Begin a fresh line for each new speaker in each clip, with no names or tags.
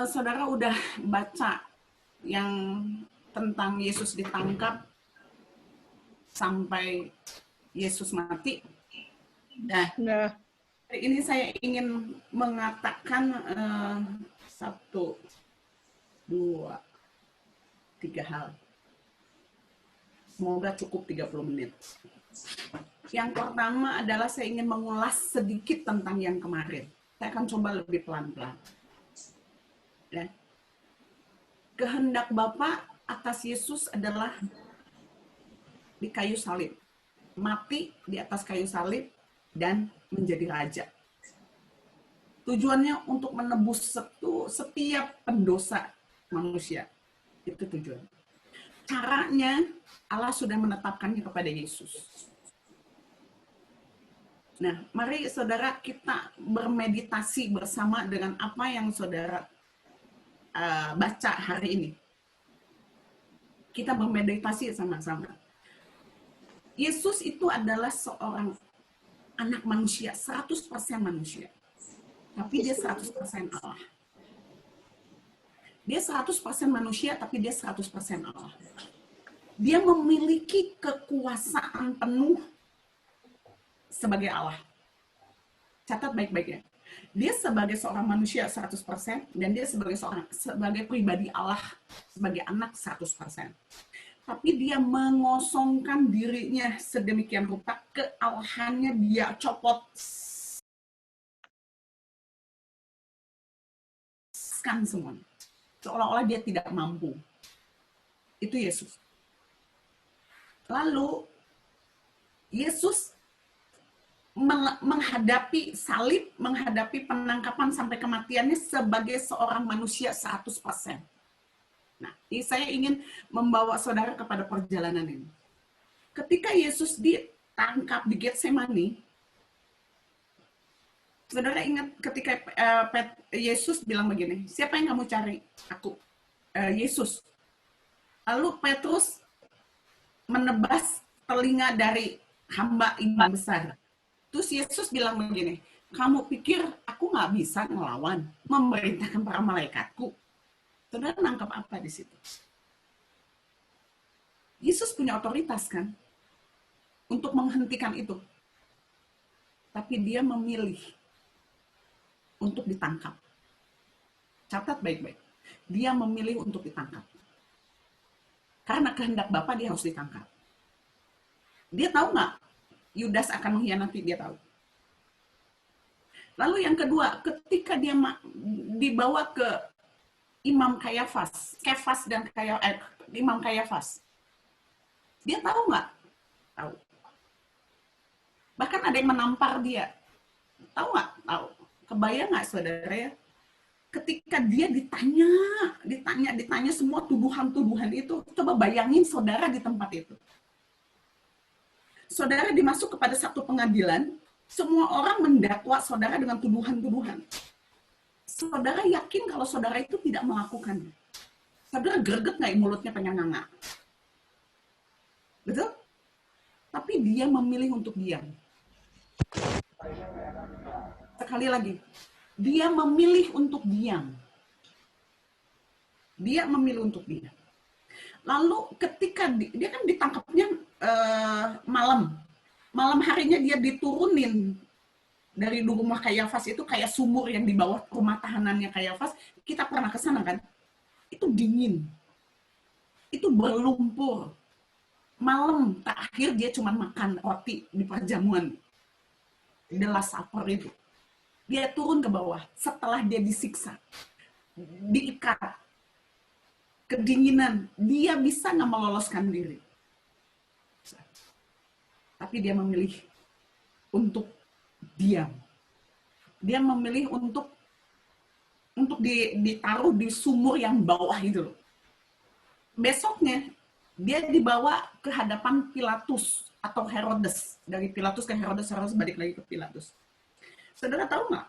Saudara udah baca yang tentang Yesus ditangkap sampai Yesus mati? Nah,
Nah,
hari ini saya ingin mengatakan satu, dua, tiga hal. Semoga cukup 30 menit. Yang pertama adalah saya ingin mengulas sedikit tentang yang kemarin. Saya akan coba lebih pelan-pelan. Ya. Kehendak Bapa atas Yesus adalah di kayu salib. Mati di atas kayu salib dan menjadi raja. Tujuannya untuk menebus setiap pendosa manusia. Itu tujuan. Caranya Allah sudah menetapkannya kepada Yesus. Nah, mari saudara kita bermeditasi bersama dengan apa yang saudara baca hari ini. Kita bermeditasi sama-sama. Yesus itu adalah seorang anak manusia, 100% manusia. Tapi dia 100% Allah. Dia 100% manusia, tapi dia 100% Allah. Dia memiliki kekuasaan penuh sebagai Allah. Catat baik-baik ya. Dia sebagai seorang manusia 100% dan dia sebagai pribadi Allah, sebagai anak 100%. Tapi dia mengosongkan dirinya sedemikian rupa, kealahannya dia copot semuanya. Seolah-olah dia tidak mampu. Itu Yesus. Lalu Yesus menghadapi salib, menghadapi penangkapan sampai kematiannya sebagai seorang manusia 100%. Nah, ini saya ingin membawa saudara kepada perjalanan ini. Ketika Yesus ditangkap di Getsemani, saudara ingat ketika Yesus bilang begini, siapa yang kamu cari? Aku. Yesus. Lalu Petrus menebas telinga dari hamba imam besar. Terus Yesus bilang begini, kamu pikir aku nggak bisa ngelawan, memerintahkan para malaikatku? Saudara nangkap apa di situ? Yesus punya otoritas kan untuk menghentikan itu. Tapi dia memilih untuk ditangkap. Catat baik-baik. Dia memilih untuk ditangkap. Karena kehendak Bapa dia harus ditangkap. Dia tahu nggak Yudas akan mengkhianati, dia tahu. Lalu yang kedua, ketika dia dibawa ke Imam Kayafas, Kefas dan Imam Kayafas, dia tahu nggak? Tahu. Bahkan ada yang menampar dia. Tahu nggak? Tahu. Kebayang nggak saudara ya? Ketika dia ditanya semua tuduhan-tuduhan itu, coba bayangin saudara di tempat itu. Saudara dimasuk kepada satu pengadilan, semua orang mendakwa saudara dengan tuduhan-tuduhan. Saudara yakin kalau saudara itu tidak melakukannya. Saudara greget nggak mulutnya pengen nganga? Betul? Tapi dia memilih untuk diam. Sekali lagi, dia memilih untuk diam. Dia memilih untuk diam. Lalu ketika dia kan ditangkapnya malam harinya dia diturunin dari rumah Kayafas, itu kayak sumur yang di bawah rumah tahanannya Kayafas. Kita pernah ke sana kan? Itu dingin, itu berlumpur. Malam terakhir dia cuma makan roti di perjamuan, the last supper itu. Dia turun ke bawah setelah dia disiksa, diikat, kedinginan, dia bisa nggak meloloskan diri. Tapi dia memilih untuk diam. Dia memilih untuk ditaruh di sumur yang bawah itu loh. Besoknya dia dibawa ke hadapan Pilatus atau Herodes. Dari Pilatus ke Herodes, Herodes balik lagi ke Pilatus. Saudara tahu nggak?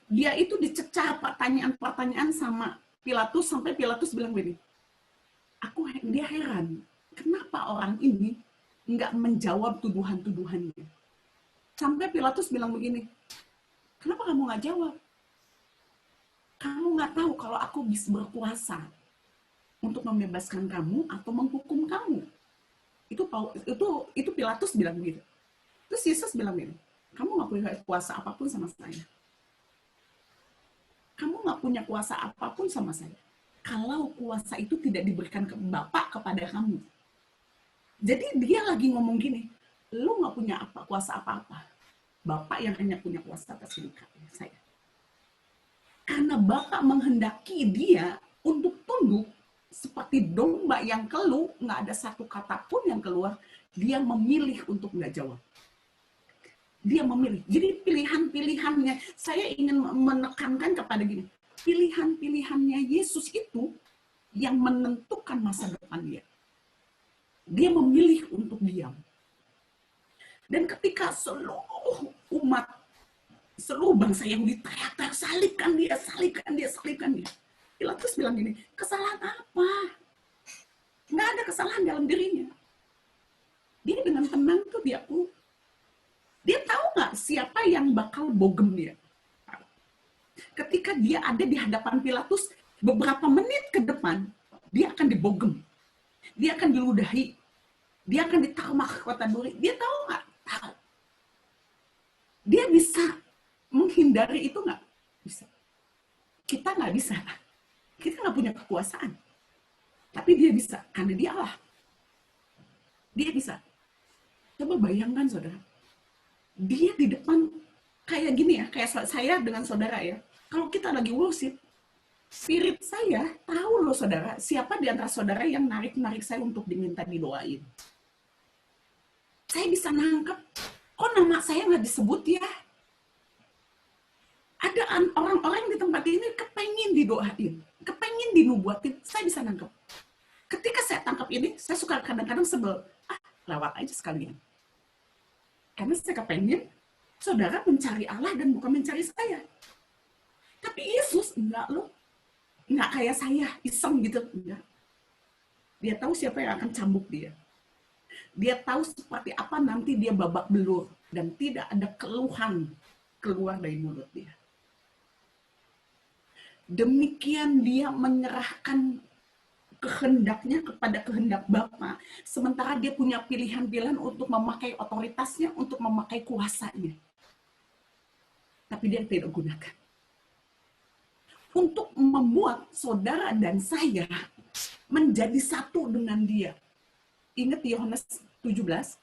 Dia itu dicecar pertanyaan-pertanyaan sama Pilatus sampai Pilatus bilang begini, dia heran, kenapa orang ini nggak menjawab tuduhan-tuduhannya. Sampai Pilatus bilang begini, kenapa kamu nggak jawab? Kamu nggak tahu kalau aku bisa berkuasa untuk membebaskan kamu atau menghukum kamu. Itu Pilatus bilang gitu. Terus Yesus bilang gini, kamu nggak punya kuasa apapun sama saya. Kamu nggak punya kuasa apapun sama saya. Kalau kuasa itu tidak diberikan ke Bapa kepada kamu. Jadi dia lagi ngomong gini, lu nggak punya kuasa apa-apa. Bapak yang hanya punya kuasa atas hidup saya. Karena Bapak menghendaki dia untuk tunduk seperti domba yang keluh, nggak ada satu kata pun yang keluar, dia memilih untuk nggak jawab. Dia memilih. Jadi pilihan-pilihannya, saya ingin menekankan kepada gini, pilihan-pilihannya Yesus itu yang menentukan masa depan dia. Dia memilih untuk diam. Dan ketika seluruh umat, seluruh bangsa yang diteriak-teriak, salibkan dia, salibkan dia, salibkan dia. Pilatus bilang gini, kesalahan apa? Nggak ada kesalahan dalam dirinya. Dia dengan tenang tuh dia tahu nggak siapa yang bakal bogem dia. Ketika dia ada di hadapan Pilatus, beberapa menit ke depan, dia akan dibogem. Dia akan diludahi. Dia akan ditaruh mahkota duri. Dia tahu nggak? Tahu. Dia bisa menghindari itu nggak? Bisa. Kita nggak bisa. Kita nggak punya kekuasaan. Tapi dia bisa, karena dia Allah. Dia bisa. Coba bayangkan, saudara. Dia di depan, kayak gini ya, kayak saya dengan saudara ya. Kalau kita lagi worship, spirit saya tahu loh saudara, siapa di antara saudara yang narik-narik saya untuk diminta didoain. Saya bisa nangkep, kok nama saya nggak disebut ya? Ada orang-orang di tempat ini kepengen didoain, kepengen dinubuatin, saya bisa nangkep. Ketika saya tangkap ini, saya suka kadang-kadang sebel, lewat aja sekalian. Karena saya kepengen saudara mencari Allah dan bukan mencari saya. Tapi Yesus enggak loh, enggak kayak saya, iseng gitu, enggak. Dia tahu siapa yang akan cambuk dia. Dia tahu seperti apa nanti dia babak belur dan tidak ada keluhan keluar dari mulut dia. Demikian dia menyerahkan kehendaknya kepada kehendak Bapa, sementara dia punya pilihan-pilihan untuk memakai otoritasnya, untuk memakai kuasanya. Tapi dia tidak gunakan. Untuk membuat saudara dan saya menjadi satu dengan dia. Ingat Yohanes 17?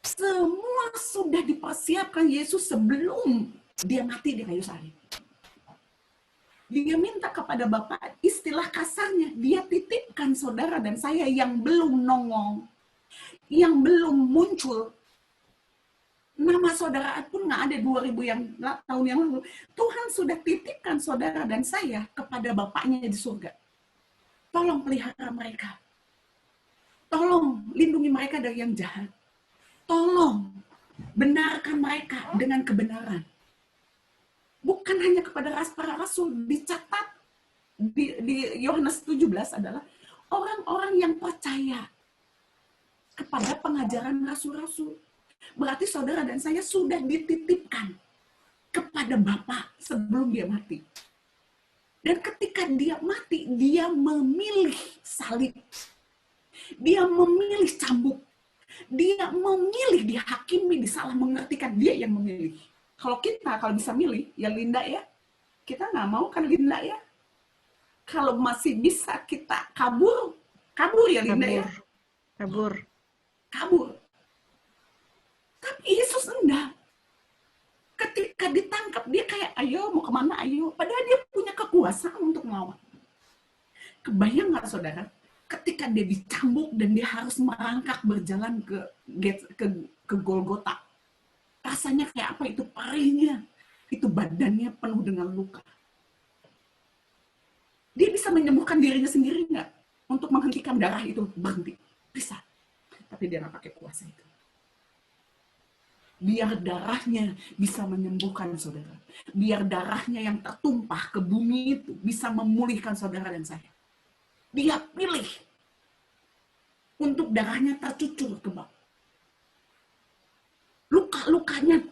Semua sudah dipersiapkan Yesus sebelum dia mati di kayu salib. Dia minta kepada Bapa, istilah kasarnya, dia titipkan saudara dan saya yang belum nongol, yang belum muncul. Nama saudara pun nggak ada 2000 tahun yang lalu. Tuhan sudah titipkan saudara dan saya kepada Bapaknya di surga. Tolong pelihara mereka. Tolong lindungi mereka dari yang jahat. Tolong benarkan mereka dengan kebenaran. Bukan hanya kepada para rasul, dicatat di Yohanes 17 adalah orang-orang yang percaya kepada pengajaran rasul-rasul. Berarti saudara dan saya sudah dititipkan kepada Bapa sebelum dia mati. Dan ketika dia mati, dia memilih salib. Dia memilih cambuk. Dia memilih dihakimi, disalah mengertikan, dia yang memilih. Kalau kita, kalau bisa milih, ya Linda ya. Kita nggak mau kan Linda ya. Kalau masih bisa kita kabur ya Linda ya.
Kabur.
Tapi Yesus enggak. Ketika ditangkap, dia kayak, ayo mau kemana, ayo. Padahal dia punya kekuasaan untuk melawan. Kebayang nggak saudara? Ketika dia dicambuk dan dia harus merangkak berjalan ke Golgota. Rasanya kayak apa itu perihnya. Itu badannya penuh dengan luka. Dia bisa menyembuhkan dirinya sendiri nggak? Untuk menghentikan darah itu berhenti. Bisa. Tapi dia nggak pakai kuasa itu. Biar darahnya bisa menyembuhkan saudara. Biar darahnya yang tertumpah ke bumi itu bisa memulihkan saudara dan saya. Dia pilih untuk darahnya tercucur ke bawah. Luka-lukanya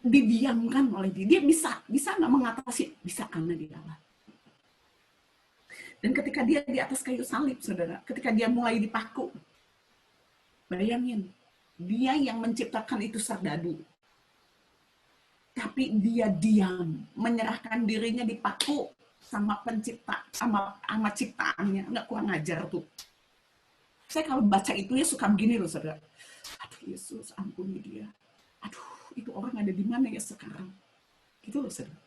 didiamkan oleh dia. Dia bisa nggak mengatasi? Bisa, karena dia Allah. Dan ketika dia di atas kayu salib, saudara, ketika dia mulai dipaku, bayangin, dia yang menciptakan itu serdadu. Tapi dia diam, menyerahkan dirinya dipaku sama pencipta, sama ciptaannya. Nggak kurang ajar tuh. Saya kalau baca itu ya suka begini loh, saudara. Aduh Yesus, ampuni dia. Aduh, itu orang ada di mana ya sekarang? Gitu loh, saudara.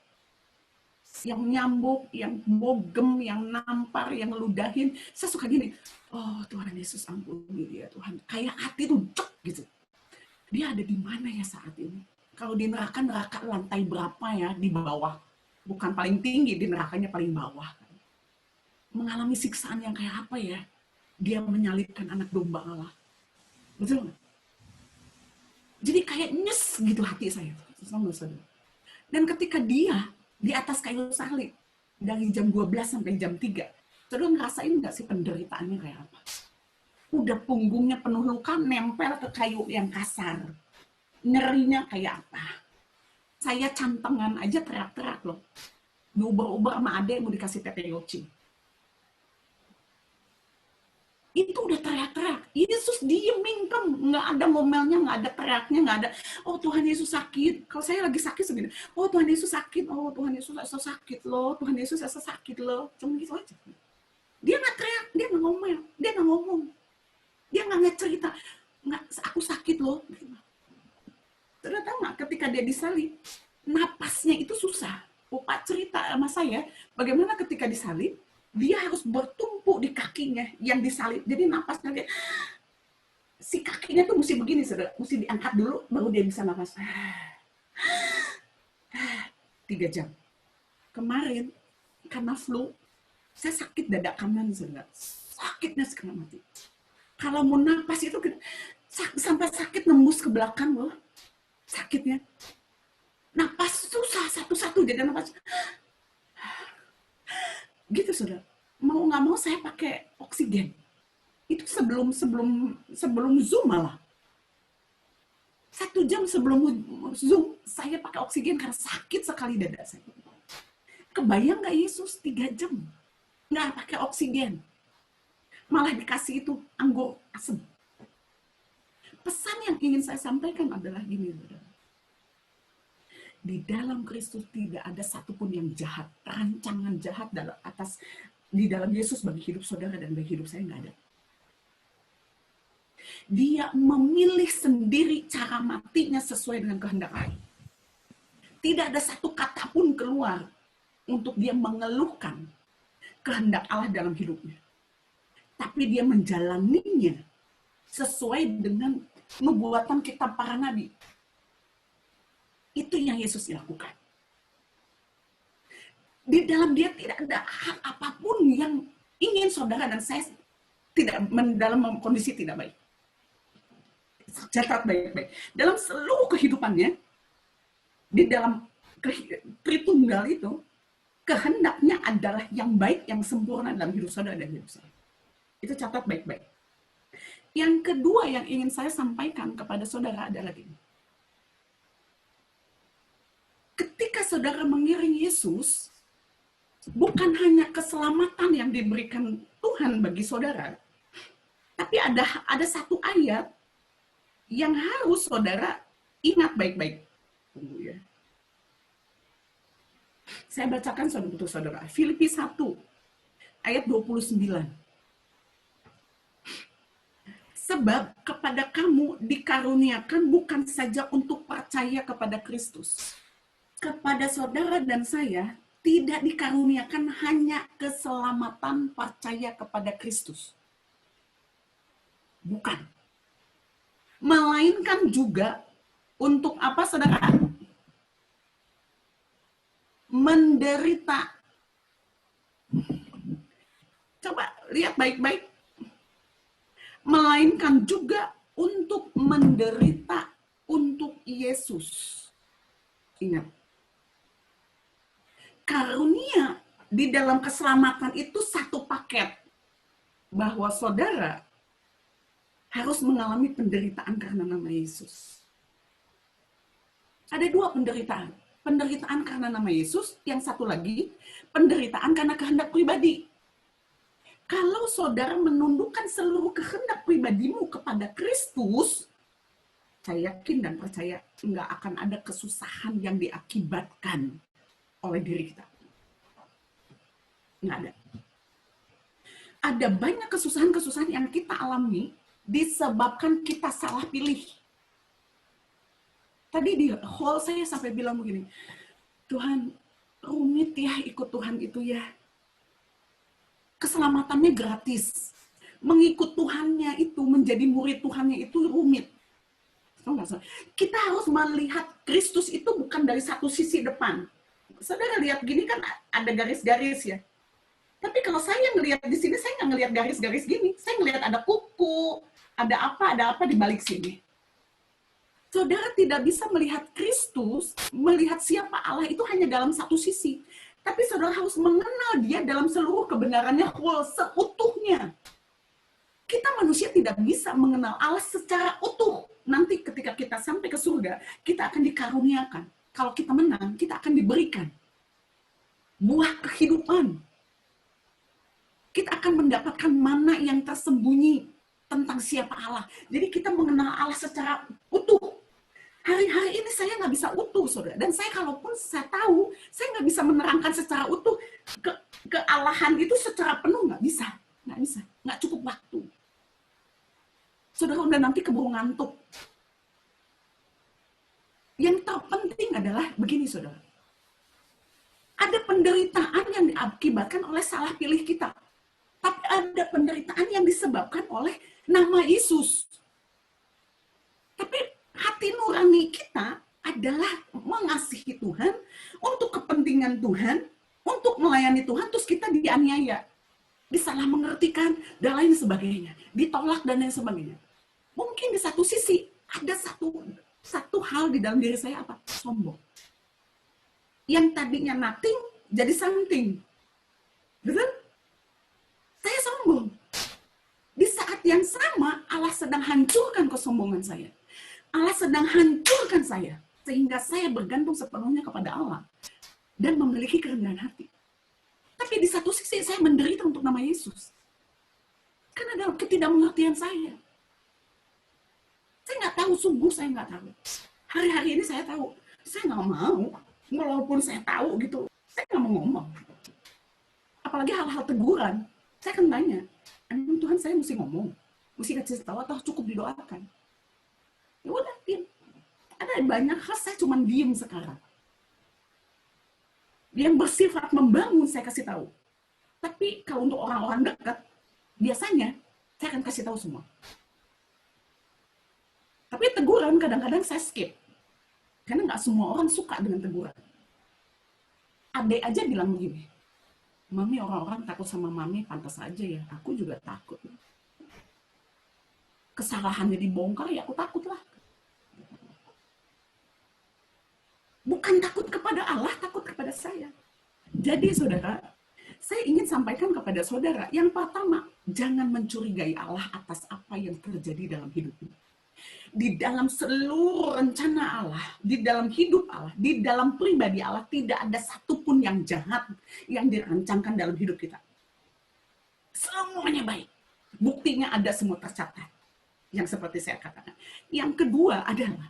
Yang nyambuk, yang bogem, yang nampar, yang ludahin. Saya suka gini, oh Tuhan Yesus, ampuni dia Tuhan. Kayak hati tuh cek gitu. Dia ada di mana ya saat ini? Kalau di neraka lantai berapa ya? Di bawah. Bukan paling tinggi, di nerakanya paling bawah. Mengalami siksaan yang kayak apa ya? Dia menyalibkan anak domba Allah. Betul nggak? Jadi kayak nyes gitu hati saya. Dan ketika dia di atas kayu salib, dari jam 12 sampai jam 3, saudara ngerasain nggak sih penderitaannya kayak apa? Udah punggungnya penuh luka, nempel ke kayu yang kasar. Nyerinya kayak apa? Saya cantengan aja teriak-teriak loh. Diuber-uber sama adek mau dikasih tete yoci. Itu udah teriak-teriak. Yesus diemin kan, nggak ada ngomelnya, nggak ada teriaknya, nggak ada, oh Tuhan Yesus sakit. Kalau saya lagi sakit segini, oh Tuhan Yesus sakit, oh Tuhan Yesus asa sakit loh, Tuhan Yesus asa sakit loh. Cuma gitu aja. Dia nggak teriak, dia nggak ngomel, dia nggak ngomong. Dia nggak cerita, nggak, aku sakit loh. Saudara tahu nggak, ketika dia disalib, napasnya itu susah. Pak cerita sama saya, bagaimana ketika disalib, dia harus bertumpuk di kakinya yang disalib. Jadi napasnya dia, si kakinya tuh mesti begini, saudara. Mesti diangkat dulu, baru dia bisa napas. 3 jam. Kemarin, karena flu, saya sakit dada kanan, saudara. Sakitnya setengah mati. Kalau mau napas itu, sampai sakit nembus ke belakang loh. Sakitnya. Napas susah, satu-satu jadi napas. Gitu, saudara. Mau nggak mau saya pakai oksigen. Itu sebelum Zoom malah. 1 jam sebelum Zoom, saya pakai oksigen karena sakit sekali dada saya. Kebayang nggak Yesus 3 jam nggak pakai oksigen, malah dikasih itu anggur asem. Pesan yang ingin saya sampaikan adalah gini, saudara. Di dalam Kristus tidak ada satupun yang jahat, rancangan jahat di dalam Yesus bagi hidup saudara dan bagi hidup saya nggak ada. Dia memilih sendiri cara matinya sesuai dengan kehendak Allah. Tidak ada satu kata pun keluar untuk dia mengeluhkan kehendak Allah dalam hidupnya. Tapi dia menjalaninya sesuai dengan nubuatan kitab para nabi. Itu yang Yesus lakukan. Di dalam dia tidak ada hal apapun yang ingin saudara dan saya tidak dalam kondisi tidak baik. Catat baik-baik. Dalam seluruh kehidupannya, di dalam Tritunggal itu, kehendaknya adalah yang baik, yang sempurna dalam hidup saudara dan hidup saya. Itu catat baik-baik. Yang kedua yang ingin saya sampaikan kepada saudara adalah ini. Ketika saudara mengiring Yesus, bukan hanya keselamatan yang diberikan Tuhan bagi saudara, tapi ada satu ayat yang harus saudara ingat baik-baik. Tunggu ya. Saya bacakan untuk saudara. Filipi 1 ayat 29. Sebab kepada kamu dikaruniakan bukan saja untuk percaya kepada Kristus. Kepada saudara dan saya tidak dikaruniakan hanya keselamatan percaya kepada Kristus. Bukan. Melainkan juga untuk apa, saudara? Menderita. Coba lihat baik-baik. Melainkan juga untuk menderita untuk Yesus. Ingat. Karunia di dalam keselamatan itu satu paket. Bahwa saudara harus mengalami penderitaan karena nama Yesus. Ada dua penderitaan. Penderitaan karena nama Yesus, yang satu lagi penderitaan karena kehendak pribadi. Kalau saudara menundukkan seluruh kehendak pribadimu kepada Kristus, saya yakin dan percaya nggak akan ada kesusahan yang diakibatkan oleh diri kita. Nggak ada. Ada banyak kesusahan-kesusahan yang kita alami disebabkan kita salah pilih. Tadi di hall saya sampai bilang begini, Tuhan, rumit ya ikut Tuhan itu ya. Keselamatannya gratis. Mengikut Tuhannya itu, menjadi murid Tuhannya itu rumit. Kita harus melihat Kristus itu bukan dari satu sisi depan. Saudara lihat gini kan ada garis-garis ya. Tapi kalau saya ngelihat di sini, saya nggak ngelihat garis-garis gini. Saya ngelihat ada kuku, ada apa di balik sini. Saudara tidak bisa melihat Kristus, melihat siapa Allah itu hanya dalam satu sisi. Tapi saudara harus mengenal dia dalam seluruh kebenarannya, seutuhnya. Kita manusia tidak bisa mengenal Allah secara utuh. Nanti ketika kita sampai ke surga, kita akan dikaruniakan. Kalau kita menang, kita akan diberikan buah kehidupan. Kita akan mendapatkan mana yang tersembunyi tentang siapa Allah. Jadi kita mengenal Allah secara utuh. Hari-hari ini saya nggak bisa utuh, saudara. Dan saya kalaupun saya tahu, saya nggak bisa menerangkan secara utuh kealahan itu secara penuh, nggak bisa, nggak cukup waktu. Saudara udah nanti keburu ngantuk. Yang terpenting adalah begini, saudara. Ada penderitaan yang diakibatkan oleh salah pilih kita. Tapi ada penderitaan yang disebabkan oleh nama Yesus. Tapi hati nurani kita adalah mengasihi Tuhan, untuk kepentingan Tuhan, untuk melayani Tuhan, terus kita dianiaya, disalah mengertikan, dan lain sebagainya, ditolak dan lain sebagainya. Mungkin di satu sisi, ada satu hal di dalam diri saya apa? Sombong. Yang tadinya nothing, jadi something. Betul? Saya sombong. Di saat yang sama, Allah sedang hancurkan kesombongan saya. Allah sedang hancurkan saya, sehingga saya bergantung sepenuhnya kepada Allah dan memiliki kerendahan hati. Tapi di satu sisi saya menderita untuk nama Yesus. Karena dalam ketidakmengertian saya. Saya nggak tahu, sungguh saya nggak tahu. Hari-hari ini saya tahu, saya nggak mau. Walaupun saya tahu gitu, saya nggak mau ngomong. Apalagi hal-hal teguran, saya akan tanya, emang Tuhan saya mesti ngomong? Mesti kasih tahu atau cukup didoakan? Ya udah, diam. Ada banyak hal saya cuma diem sekarang. Yang bersifat membangun saya kasih tahu. Tapi kalau untuk orang-orang dekat, biasanya saya akan kasih tahu semua. Tapi teguran kadang-kadang saya skip. Karena nggak semua orang suka dengan teguran. Adek aja bilang begini, Mami, orang-orang takut sama Mami, pantas aja ya. Aku juga takut. Kesalahannya dibongkar, ya aku takut lah. Bukan takut kepada Allah, takut kepada saya. Jadi saudara, saya ingin sampaikan kepada saudara, yang pertama, jangan mencurigai Allah atas apa yang terjadi dalam hidupmu. Di dalam seluruh rencana Allah, di dalam hidup Allah, di dalam pribadi Allah, tidak ada satupun yang jahat yang dirancangkan dalam hidup kita. Semuanya baik. Buktinya ada semua tercatat. Yang seperti saya katakan. Yang kedua adalah,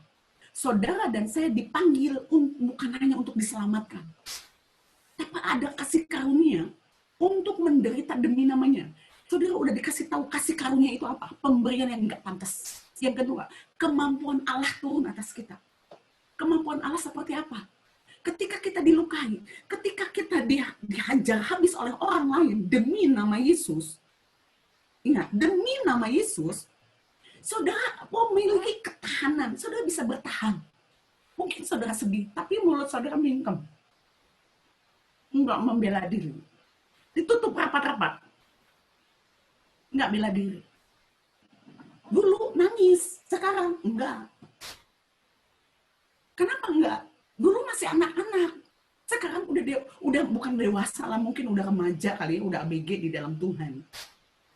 saudara dan saya dipanggil bukan hanya untuk diselamatkan. Tapi ada kasih karunia untuk menderita demi namanya. Saudara udah dikasih tahu kasih karunia itu apa? Pemberian yang nggak pantas. Yang kedua, kemampuan Allah turun atas kita. Kemampuan Allah seperti apa? Ketika kita dilukai, ketika kita dihajar habis oleh orang lain demi nama Yesus, ingat, demi nama Yesus, saudara memiliki ketahanan, saudara bisa bertahan. Mungkin saudara sedih, tapi mulut saudara mingkem. Enggak membela diri. Ditutup rapat-rapat. Enggak bela diri. Dulu nangis, sekarang enggak. Kenapa enggak? Dulu masih anak-anak. Sekarang udah bukan dewasa lah, mungkin udah remaja kali ya, udah ABG di dalam Tuhan.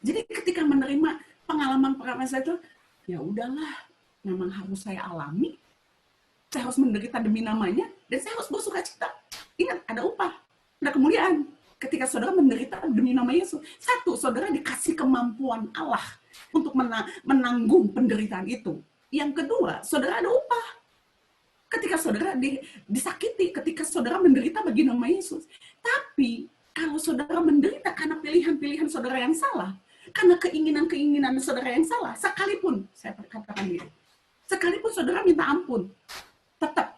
Jadi ketika menerima pengalaman saya itu, ya udahlah, memang harus saya alami. saya harus menderita demi namanya, dan saya harus bersuka cita. Ingat, ada upah, ada kemuliaan. Ketika saudara menderita demi nama Yesus, satu, saudara dikasih kemampuan Allah untuk menanggung penderitaan itu. Yang kedua, saudara ada upah. Ketika saudara disakiti, ketika saudara menderita bagi nama Yesus. Tapi, kalau saudara menderita karena pilihan-pilihan saudara yang salah, karena keinginan-keinginan saudara yang salah, sekalipun, saya katakan gitu, sekalipun saudara minta ampun, tetap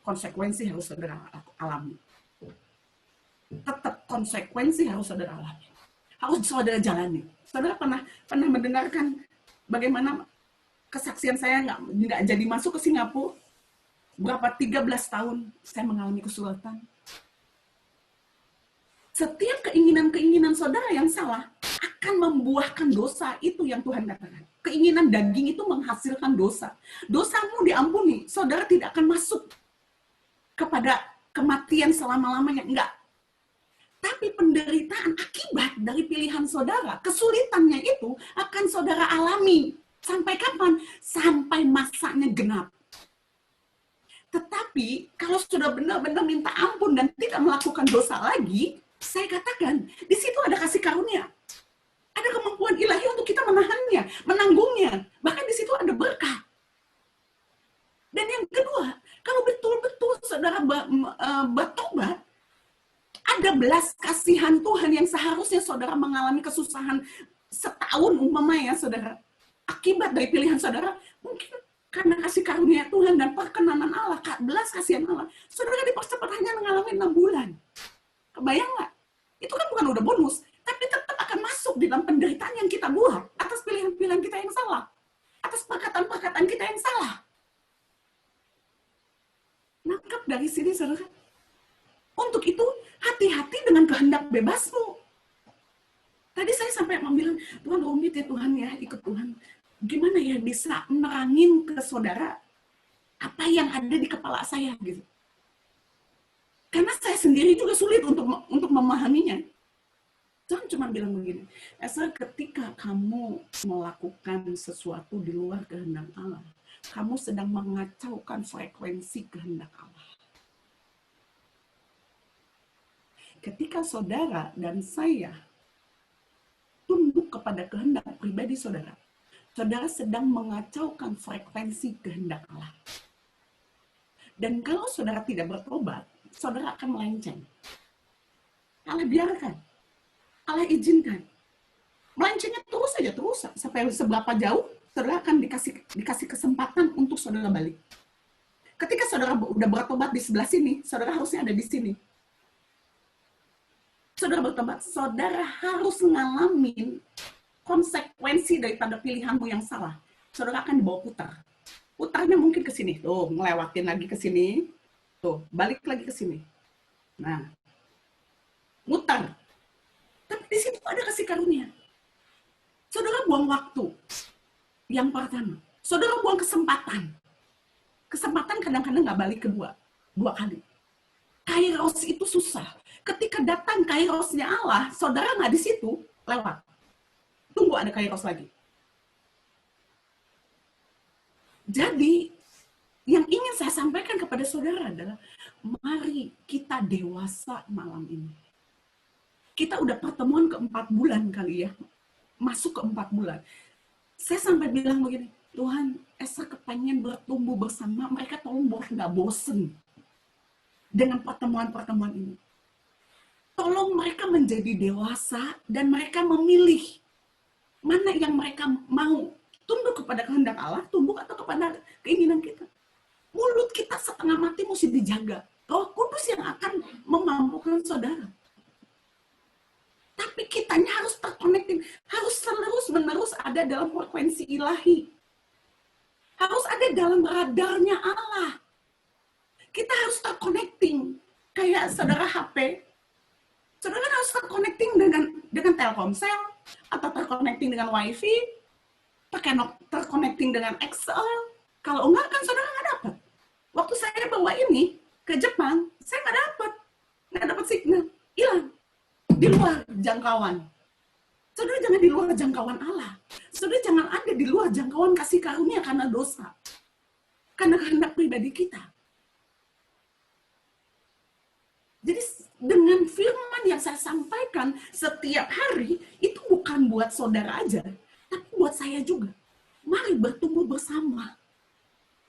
konsekuensi harus saudara alami. Tetap konsekuensi harus saudara alami. Harus saudara jalani. Saudara pernah mendengarkan bagaimana kesaksian saya nggak jadi masuk ke Singapura? Berapa 13 tahun saya mengalami kesulitan. Setiap keinginan-keinginan saudara yang salah akan membuahkan dosa, itu yang Tuhan katakan. Keinginan daging itu menghasilkan dosa. Dosamu diampuni, saudara tidak akan masuk kepada kematian selama-lamanya. Enggak. Tapi penderitaan akibat dari pilihan saudara, kesulitannya itu akan saudara alami. Sampai kapan? Sampai masanya genap. Tetapi kalau sudah benar-benar minta ampun dan tidak melakukan dosa lagi, saya katakan, di situ ada kasih karunia. Ada kemampuan ilahi untuk kita menahannya, menanggungnya. Bahkan di situ ada berkat. Dan yang kedua, kalau betul-betul saudara bertobat, ada belas kasihan Tuhan yang seharusnya saudara mengalami kesusahan setahun umpamanya saudara. Akibat dari pilihan saudara, mungkin karena kasih karunia Tuhan dan perkenanan Allah, belas kasihan Allah, saudara dipercepat hanya mengalami 6 bulan. Kebayang nggak? Itu kan bukan udah bonus, tapi tetap akan masuk di dalam penderitaan yang kita buat atas pilihan-pilihan kita yang salah, atas perkataan-perkataan kita yang salah. Nangkap dari sini, saudara. Untuk itu, hati-hati dengan kehendak bebasmu. Tadi saya sampai bilang, Tuhan rumit ya Tuhan ya, ikut Tuhan. Gimana ya bisa nerangin ke saudara apa yang ada di kepala saya gitu. Karena saya sendiri juga sulit untuk memahaminya. Tuhan cuma bilang begini, Esther, ketika kamu melakukan sesuatu di luar kehendak Allah, kamu sedang mengacaukan frekuensi kehendak Allah. Ketika saudara dan saya tunduk kepada kehendak pribadi saudara, saudara sedang mengacaukan frekuensi kehendak Allah. Dan kalau saudara tidak bertobat, saudara akan melenceng. Allah biarkan. Allah izinkan. Melencengnya terus saja, terus. Sampai seberapa jauh, saudara akan dikasih kesempatan untuk saudara balik. Ketika saudara udah bertobat di sebelah sini, saudara harusnya ada di sini. Saudara bertobat, saudara harus ngalamin konsekuensi daripada pilihanmu yang salah. Saudara akan dibawa putar. Putarnya mungkin ke sini. Tuh, ngelewatin lagi ke sini. Tuh, balik lagi ke sini. Nah, mutar. Tapi di situ ada kasih karunia. Saudara buang waktu. Yang pertama. Saudara buang kesempatan. Kesempatan kadang-kadang nggak balik kedua. 2 kali. Kairos itu susah. Ketika datang kairosnya Allah, saudara nggak di situ, lewat. Tunggu ada kairos lagi. Jadi, yang ingin saya sampaikan kepada saudara adalah, mari kita dewasa malam ini. Kita udah pertemuan ke 4 bulan kali ya. Masuk ke 4 bulan. Saya sampai bilang begini, Tuhan, Esther kepengen bertumbuh bersama, mereka tolong nggak bosen dengan pertemuan-pertemuan ini. Tolong mereka menjadi dewasa dan mereka memilih mana yang mereka mau. Tunduk kepada kehendak Allah, tunduk atau kepada keinginan kita. Mulut kita setengah mati mesti dijaga. Roh Kudus yang akan memampukan saudara. Tapi kitanya harus terconnecting, harus terus-menerus ada dalam frekuensi ilahi. Harus ada dalam radarnya Allah. Kita harus terconnecting. Kayak saudara HP, saudara harus terconnecting dengan Telkomsel, atau terconnecting dengan WiFi, terconnecting dengan Excel. Kalau enggak kan saudara nggak dapat. Waktu saya bawa ini ke Jepang, saya nggak dapat signal, hilang. Di luar jangkauan. Saudara jangan di luar jangkauan Allah. Saudara jangan ada di luar jangkauan kasih karunia karena dosa. karena kehendak pribadi kita. Jadi dengan firman yang saya sampaikan setiap hari, itu bukan buat saudara aja, tapi buat saya juga. Mari bertumbuh bersama.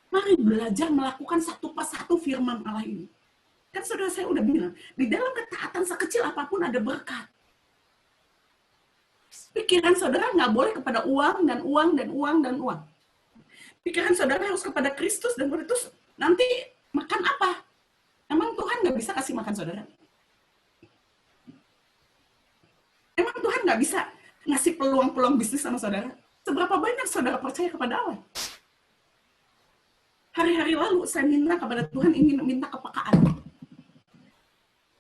Mari belajar melakukan satu persatu firman Allah ini. Kan saudara saya udah bilang, di dalam ketaatan sekecil apapun ada berkat. Pikiran saudara nggak boleh kepada uang dan uang dan uang dan uang. Pikiran saudara harus kepada Kristus dan Kristus. Nanti makan apa? Emang Tuhan nggak bisa kasih makan saudara? Emang Tuhan nggak bisa ngasih peluang-peluang bisnis sama saudara? Seberapa banyak saudara percaya kepada Allah? Hari-hari lalu saya minta kepada Tuhan, ingin minta kepekaan.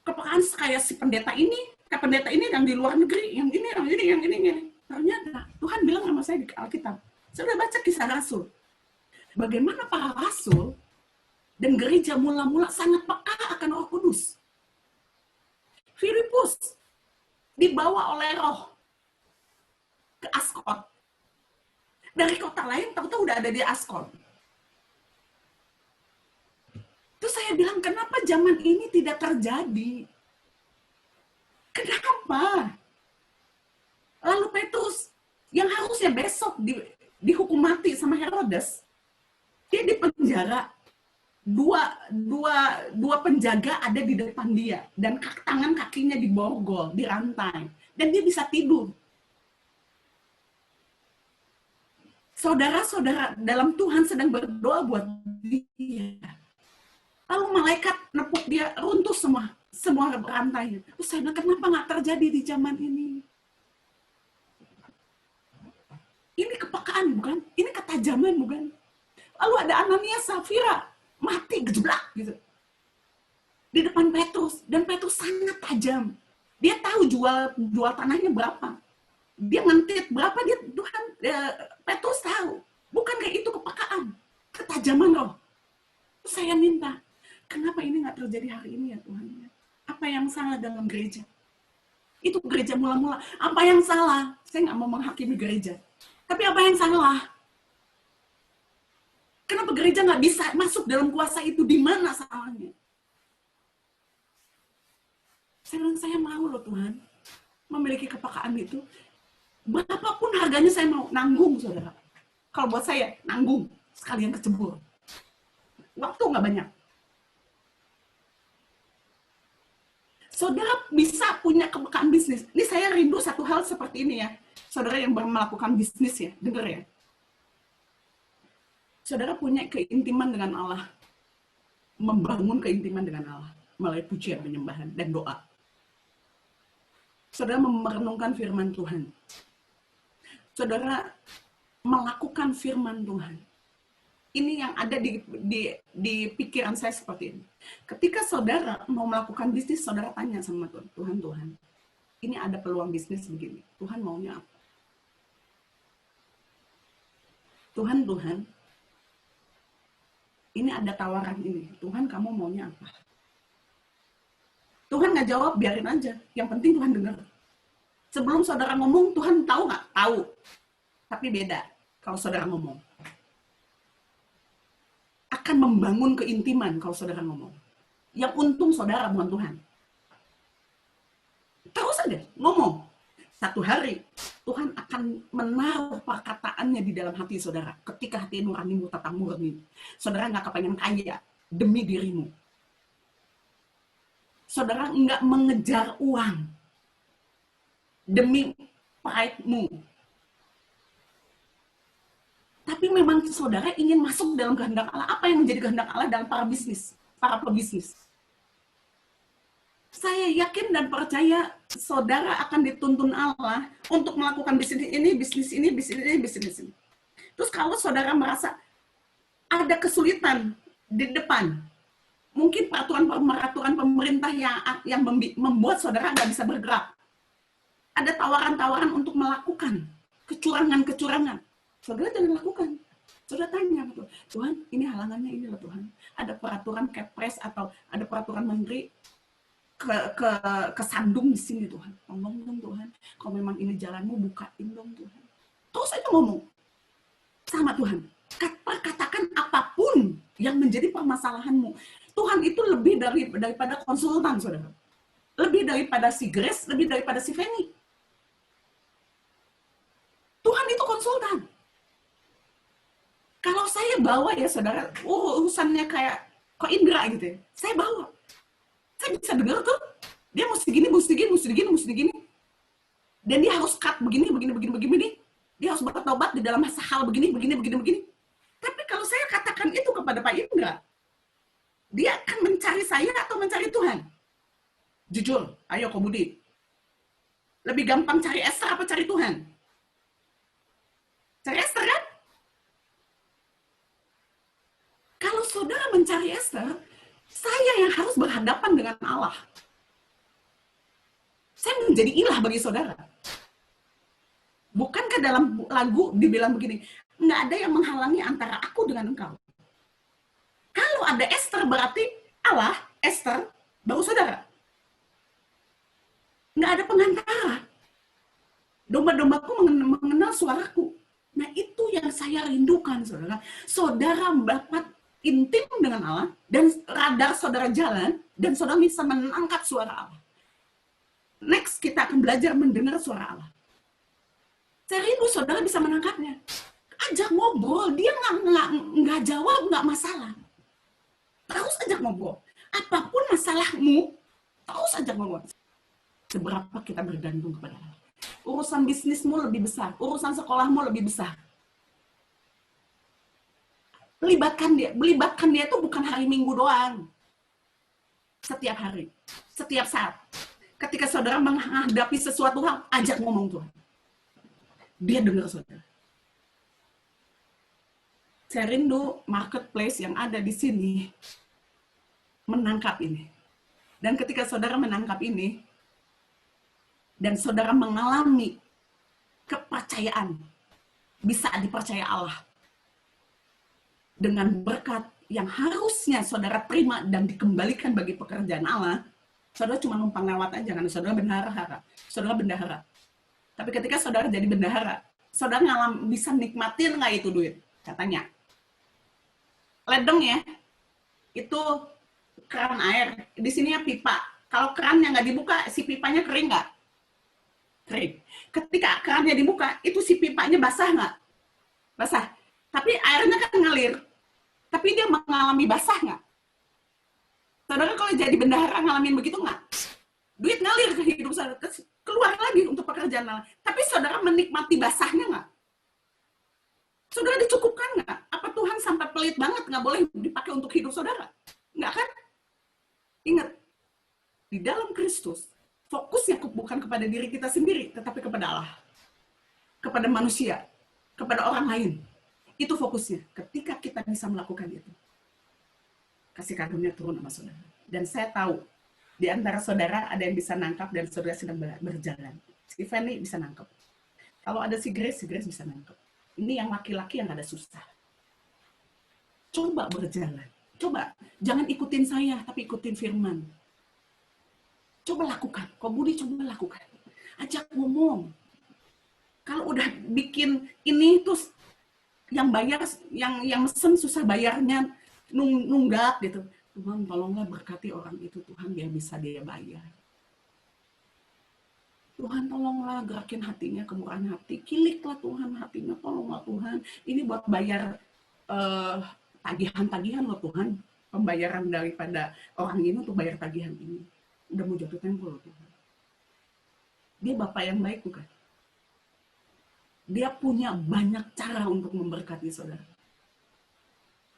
Kepekaan kayak si pendeta ini, kayak pendeta ini yang di luar negeri, yang ini, yang ini, yang ini, yang ini. Ternyata Tuhan bilang sama saya di Alkitab, saya udah baca Kisah Rasul. Bagaimana para rasul dan gereja mula-mula sangat peka akan Roh Kudus. Filipus dibawa oleh Roh ke Askot. Dari kota lain, tahu-tahu udah ada di Askot. Terus saya bilang, kenapa zaman ini tidak terjadi? Kenapa? Lalu Petrus, yang harusnya besok dihukum mati sama Herodes, dia di penjara. Dua penjaga ada di depan dia. Dan tangan kakinya diborgol, dirantai. Dan dia bisa tidur. Saudara-saudara dalam Tuhan sedang berdoa buat dia. Lalu malaikat nepuk dia, runtuh semua rantai. Terus saya bilang, kenapa nggak terjadi di zaman ini? Ini kepekaan, bukan? Ini ketajaman, bukan? Lalu ada Ananias Safira, mati, gejeblak, gitu. Di depan Petrus, dan Petrus sangat tajam. Dia tahu jual tanahnya berapa. Dia ngentit berapa, Petrus tahu. Bukan kayak itu kepekaan, ketajaman Roh. Terus saya minta, kenapa ini nggak terjadi hari ini ya Tuhan? Apa yang salah dalam gereja? Itu gereja mula-mula. Apa yang salah? Saya nggak mau menghakimi gereja. Tapi apa yang salah? Kenapa gereja nggak bisa masuk dalam kuasa itu? Di mana salahnya? Saya bilang, saya mau loh Tuhan, memiliki kepekaan itu. Berapapun harganya saya mau nanggung, saudara. Kalau buat saya, nanggung. Sekalian kecebur. Waktu nggak banyak. Saudara bisa punya kepekaan bisnis. Ini saya rindu satu hal seperti ini ya. Saudara yang melakukan bisnis ya, dengar ya. Saudara punya keintiman dengan Allah. Membangun keintiman dengan Allah. Melalui pujian, penyembahan, dan doa. Saudara merenungkan firman Tuhan. Saudara melakukan firman Tuhan. Ini yang ada di pikiran saya seperti ini. Ketika saudara mau melakukan bisnis, saudara tanya sama Tuhan, Tuhan, ini ada peluang bisnis begini. Tuhan maunya apa? Tuhan, ini ada tawaran ini. Tuhan, kamu maunya apa? Tuhan nggak jawab, biarin aja. Yang penting Tuhan dengar. Sebelum saudara ngomong, Tuhan tahu nggak? Tahu. Tapi beda kalau saudara ngomong. Akan membangun keintiman kalau saudara ngomong. Yang untung saudara, bukan Tuhan. Terus aja ngomong. Satu hari, Tuhan akan menaruh perkataannya di dalam hati saudara. Ketika hati nuranimu tetap murni. Saudara nggak kepengen kaya demi dirimu. Saudara nggak mengejar uang demi pride-mu. Tapi memang saudara ingin masuk dalam kehendak Allah. Apa yang menjadi kehendak Allah dalam para pebisnis? Saya yakin dan percaya saudara akan dituntun Allah untuk melakukan bisnis ini, bisnis ini, bisnis ini, bisnis ini. Terus kalau saudara merasa ada kesulitan di depan, mungkin peraturan pemerintah yang membuat saudara nggak bisa bergerak. Ada tawaran-tawaran untuk melakukan kecurangan-kecurangan. Saudara jangan lakukan. Saudara tanya, Tuhan, ini halangannya ini loh Tuhan. Ada peraturan Kepres atau ada peraturan menteri kesandung di sini Tuhan. Tolong dong Tuhan. Kalau memang ini jalanmu, bukain dong Tuhan. Terus aja ngomong sama Tuhan. Katakan apapun yang menjadi permasalahanmu. Tuhan itu lebih daripada konsultan, saudara. Lebih daripada si Grace, lebih daripada si Fanny. Tuhan itu konsultan. Kalau saya bawa ya saudara, urusannya kayak kok Indra gitu ya, saya bawa. Saya bisa dengar tuh, dia mesti gini, mesti gini, mesti gini, mesti gini. Dan dia harus cut begini, begini, begini, begini. Dia harus bertobat di dalam hal begini, begini, begini, begini. Tapi kalau saya katakan itu kepada Pak Indra, dia akan mencari saya atau mencari Tuhan? Jujur, ayo Komudi. Lebih gampang cari Esther apa cari Tuhan? Cari Esther kan? Kalau saudara mencari Esther, saya yang harus berhadapan dengan Allah. Saya menjadi ilah bagi saudara. Bukankah dalam lagu dibilang begini, nggak ada yang menghalangi antara aku dengan engkau. Kalau ada Esther berarti Allah, Esther, baru saudara. Nggak ada pengantara. Domba-dombaku mengenal suaraku. Nah itu yang saya rindukan, saudara. Saudara dapat intim dengan Allah, dan radar saudara jalan, dan saudara bisa menangkap suara Allah. Next, kita akan belajar mendengar suara Allah. Saya rindu saudara bisa menangkapnya. Ajak ngobrol, dia nggak jawab, nggak masalah. Terus ajak ngobrol. Apapun masalahmu, terus ajak ngobrol. Seberapa kita bergantung kepada Allah. Urusan bisnismu lebih besar, urusan sekolahmu lebih besar. Melibatkan dia itu bukan hari Minggu doang. Setiap hari, setiap saat. Ketika saudara menghadapi sesuatu hal, ajak ngomong Tuhan. Dia dengar saudara. Saya rindu marketplace yang ada di sini menangkap ini. Dan ketika saudara menangkap ini, dan saudara mengalami kepercayaan, bisa dipercaya Allah, dengan berkat yang harusnya saudara terima dan dikembalikan bagi pekerjaan Allah, saudara cuma numpang lewat aja, kan saudara bendahara. Saudara bendahara. Tapi ketika saudara jadi bendahara, saudara bisa nikmatin nggak itu duit? Katanya. Ledeng ya, itu keran air. Di sininya pipa. Kalau kerannya nggak dibuka, si pipanya kering nggak? Kering. Ketika kerannya dibuka, itu si pipanya basah nggak? Basah. Tapi airnya kan ngalir. Tapi dia mengalami basah nggak? Saudara kalau jadi bendahara ngalamin begitu nggak? Duit ngalir ke hidup saudara, keluar lagi untuk pekerjaan Allah. Tapi saudara menikmati basahnya nggak? Saudara dicukupkan nggak? Apa Tuhan sampai pelit banget nggak boleh dipakai untuk hidup saudara? Nggak kan? Ingat, di dalam Kristus, fokusnya bukan kepada diri kita sendiri, tetapi kepada Allah. Kepada manusia, kepada orang lain. Itu fokusnya. Ketika kita bisa melakukan itu, kasih karunia turun sama saudara. Dan saya tahu, di antara saudara ada yang bisa nangkap dan saudara sedang berjalan. Si Fanny bisa nangkap. Kalau ada si Grace bisa nangkap. Ini yang laki-laki yang ada susah. Coba berjalan. Coba, jangan ikutin saya, tapi ikutin firman. Coba lakukan. Kok Budi coba lakukan. Ajak ngomong. Kalau udah bikin ini terus yang bayar, yang mesen susah bayarnya, nunggak gitu. Tuhan tolonglah berkati orang itu, Tuhan biar bisa dia bayar. Tuhan tolonglah gerakin hatinya, kemurahan hati. Kiliklah Tuhan hatinya, tolonglah Tuhan. Ini buat bayar tagihan-tagihan loh Tuhan. Pembayaran daripada orang ini untuk bayar tagihan ini. Udah mau jatuh tempo loh Tuhan. Dia Bapak yang baik bukan? Dia punya banyak cara untuk memberkati saudara.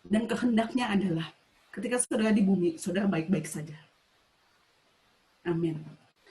Dan kehendaknya adalah ketika saudara di bumi, saudara baik-baik saja. Amin.